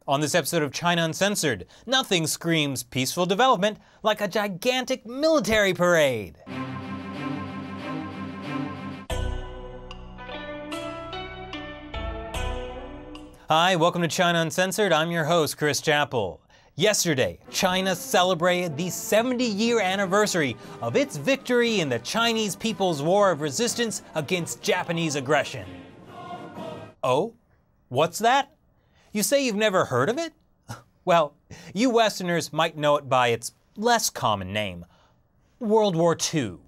On this episode of China Uncensored, nothing screams peaceful development like a gigantic military parade. Hi, welcome to China Uncensored. I'm your host, Chris Chappell. Yesterday, China celebrated the 70-year anniversary of its victory in the Chinese People's War of Resistance against Japanese aggression. Oh? What's that? You say you've never heard of it? Well, you Westerners might know it by its less common name, World War II.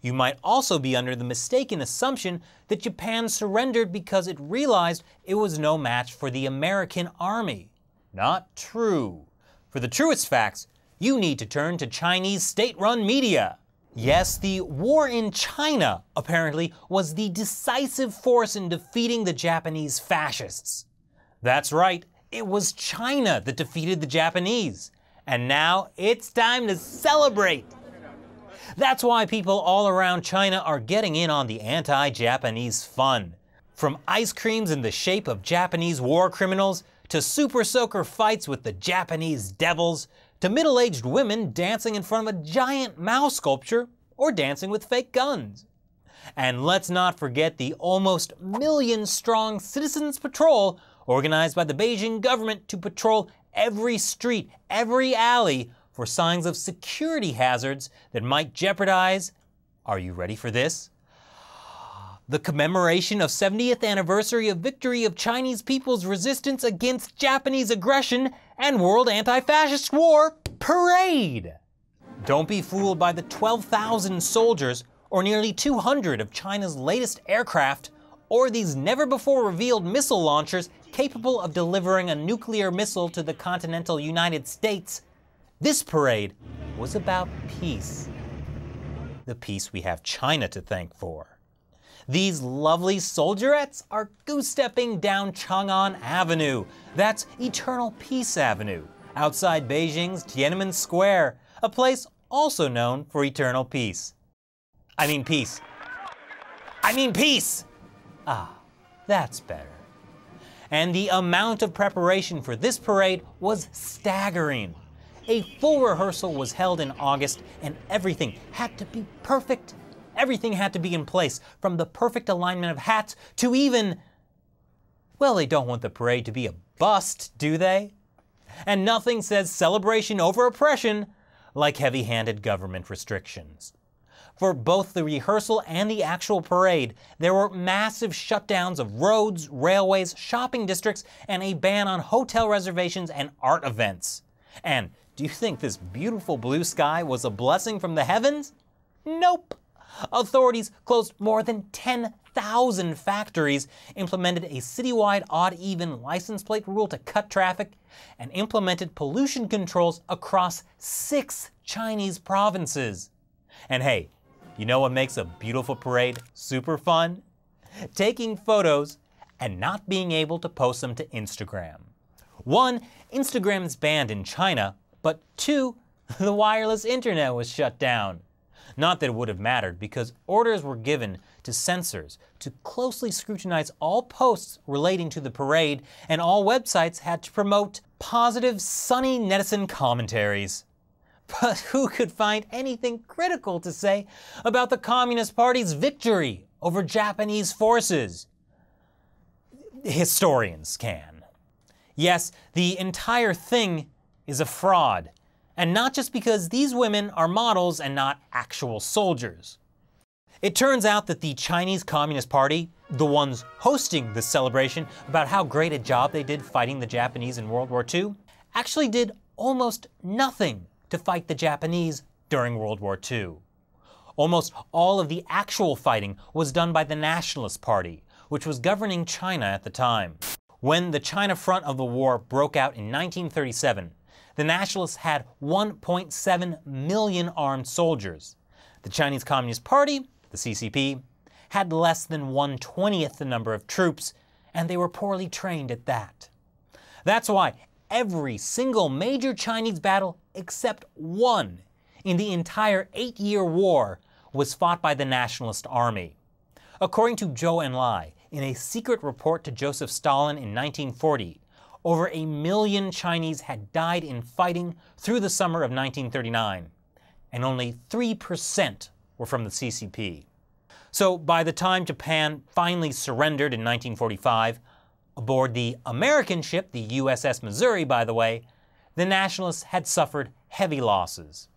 You might also be under the mistaken assumption that Japan surrendered because it realized it was no match for the American army. Not true. For the truest facts, you need to turn to Chinese state-run media. Yes, the war in China, apparently, was the decisive force in defeating the Japanese fascists. That's right, it was China that defeated the Japanese. And now it's time to celebrate. That's why people all around China are getting in on the anti-Japanese fun. From ice creams in the shape of Japanese war criminals, to super soaker fights with the Japanese devils, to middle-aged women dancing in front of a giant Mao sculpture, or dancing with fake guns. And let's not forget the almost million-strong Citizens Patrol organized by the Beijing government to patrol every street, every alley for signs of security hazards that might jeopardize, are you ready for this? The commemoration of 70th anniversary of victory of Chinese people's resistance against Japanese aggression and World Anti-Fascist War Parade. Don't be fooled by the 12,000 soldiers or nearly 200 of China's latest aircraft or these never-before-revealed missile launchers capable of delivering a nuclear missile to the continental United States. This parade was about peace. The peace we have China to thank for. These lovely soldierettes are goose-stepping down Chang'an Avenue. That's Eternal Peace Avenue, outside Beijing's Tiananmen Square, a place also known for eternal peace. I mean peace. Ah, that's better. And the amount of preparation for this parade was staggering. A full rehearsal was held in August, and everything had to be perfect. Everything had to be in place, from the perfect alignment of hats to even, well, they don't want the parade to be a bust, do they? And nothing says celebration over oppression like heavy-handed government restrictions. For both the rehearsal and the actual parade, there were massive shutdowns of roads, railways, shopping districts, and a ban on hotel reservations and art events. And do you think this beautiful blue sky was a blessing from the heavens? Nope. Authorities closed more than 10,000 factories, implemented a citywide odd-even license plate rule to cut traffic, and implemented pollution controls across 6 Chinese provinces. And hey, you know what makes a beautiful parade super fun? Taking photos and not being able to post them to Instagram. 1, Instagram is banned in China, but 2, the wireless internet was shut down. Not that it would have mattered, because orders were given to censors to closely scrutinize all posts relating to the parade, and all websites had to promote positive, sunny netizen commentaries. But who could find anything critical to say about the Communist Party's victory over Japanese forces? Historians can. Yes, the entire thing is a fraud. And not just because these women are models and not actual soldiers. It turns out that the Chinese Communist Party, the ones hosting this celebration about how great a job they did fighting the Japanese in World War II, actually did almost nothing to fight the Japanese during World War II. Almost all of the actual fighting was done by the Nationalist Party, which was governing China at the time. When the China front of the war broke out in 1937, the Nationalists had 1.7 million armed soldiers. The Chinese Communist Party, the CCP, had less than 1/20th the number of troops, and they were poorly trained at that. That's why every single major Chinese battle except one in the entire 8-year war was fought by the Nationalist Army. According to Zhou Enlai, in a secret report to Joseph Stalin in 1940, over 1 million Chinese had died in fighting through the summer of 1939, and only 3% were from the CCP. So by the time Japan finally surrendered in 1945, aboard the American ship, the USS Missouri by the way, the Nationalists had suffered heavy losses.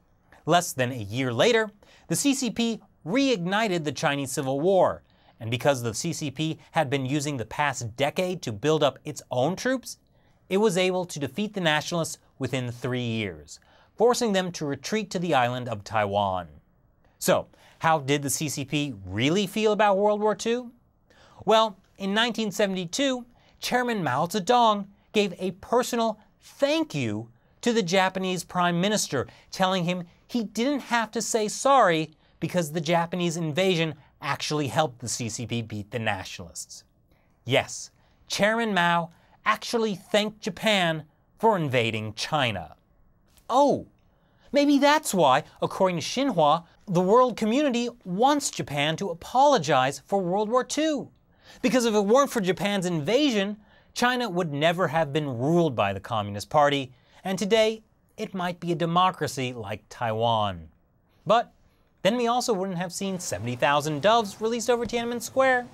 Less than a year later, the CCP reignited the Chinese Civil War, and because the CCP had been using the past decade to build up its own troops, it was able to defeat the Nationalists within 3 years, forcing them to retreat to the island of Taiwan. So, how did the CCP really feel about World War II? Well, in 1972, Chairman Mao Zedong gave a personal thank you to the Japanese Prime Minister, telling him he didn't have to say sorry because the Japanese invasion actually helped the CCP beat the Nationalists. Yes, Chairman Mao actually thanked Japan for invading China. Oh, maybe that's why, according to Xinhua, the world community wants Japan to apologize for World War II. Because if it weren't for Japan's invasion, China would never have been ruled by the Communist Party, and today it might be a democracy like Taiwan. But then we also wouldn't have seen 70,000 doves released over Tiananmen Square.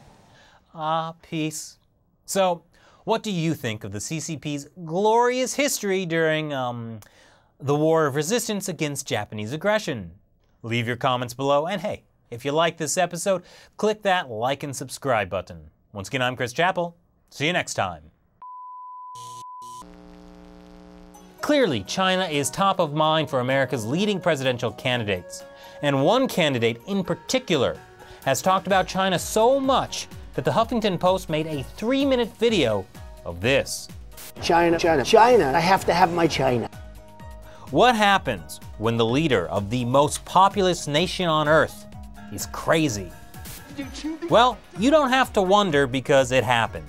Ah, peace. So, what do you think of the CCP's glorious history during, the War of Resistance against Japanese aggression? Leave your comments below, and hey, if you like this episode, click that like and subscribe button. Once again, I'm Chris Chappell. See you next time. Clearly, China is top of mind for America's leading presidential candidates. And one candidate in particular has talked about China so much that the Huffington Post made a 3-minute video of this. China, China, China, I have to have my China. What happens when the leader of the most populous nation on earth is crazy? Well, you don't have to wonder because it happened.